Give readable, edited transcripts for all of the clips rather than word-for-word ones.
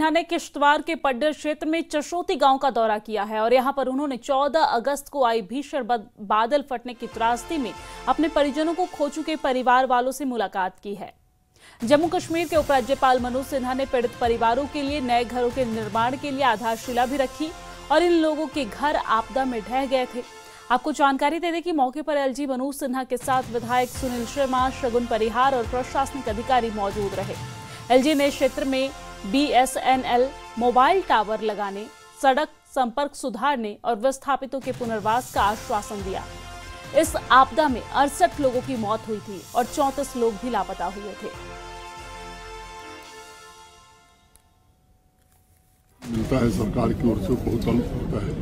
सिन्हा ने किश्तवाड़ के पड्डर क्षेत्र में चशोती गांव का दौरा किया है और यहां पर उन्होंने 14 अगस्त को आई भीषण बादल फटने की त्रासदी में अपने परिजनों को खो चुके परिवार वालों से मुलाकात की है। जम्मू कश्मीर के उपराज्यपाल मनोज सिन्हा ने पीड़ित परिवारों के लिए नए घरों के निर्माण के लिए आधारशिला भी रखी और इन लोगों के घर आपदा में ढह गए थे। आपको जानकारी दे दें कि मौके पर एलजी मनोज सिन्हा के साथ विधायक सुनील शर्मा, शगुन परिहार और प्रशासनिक अधिकारी मौजूद रहे। एलजी ने क्षेत्र में बीएसएनएल मोबाइल टावर लगाने, सड़क संपर्क सुधारने और विस्थापितों के पुनर्वास का आश्वासन दिया। इस आपदा में 68 लोगों की मौत हुई थी और 34 लोग भी लापता हुए थे। मिलता है सरकार की ओर से बहुत हेल्प होता है।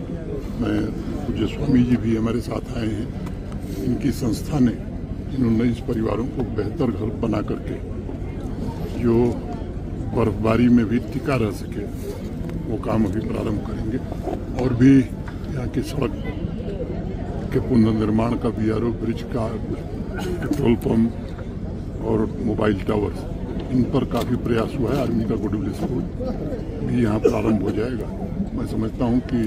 मैं पूज्य स्वामी जी भी हमारे साथ आए हैं। इनकी संस्था ने इन्होंने इस परिवारों को बेहतर घर बना करके जो बर्फबारी में भी टिका रह सके वो काम अभी प्रारंभ करेंगे। और भी यहाँ की सड़क के पुनर्निर्माण का, बीआरओ ब्रिज का, पेट्रोल पंप और मोबाइल टावर्स, इन पर काफ़ी प्रयास हुआ है। आर्मी का गुडविल स्कूल भी यहाँ प्रारंभ हो जाएगा। मैं समझता हूँ कि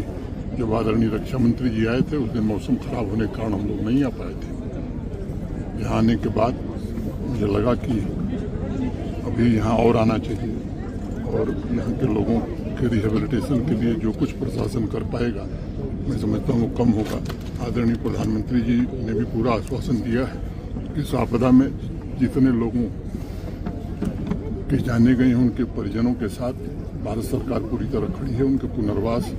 जब आदरणीय रक्षा मंत्री जी आए थे उस दिन मौसम खराब होने के कारण हम लोग नहीं आ पाए थे। यहाँ आने के बाद मुझे लगा कि अभी यहाँ और आना चाहिए और यहाँ के लोगों के रिहेबिलिटेशन के लिए जो कुछ प्रशासन कर पाएगा मैं समझता हूँ वो कम होगा। आदरणीय प्रधानमंत्री जी ने भी पूरा आश्वासन दिया है कि इस आपदा में जितने लोगों के जाने गए हैं उनके परिजनों के साथ भारत सरकार पूरी तरह खड़ी है। उनके पुनर्वास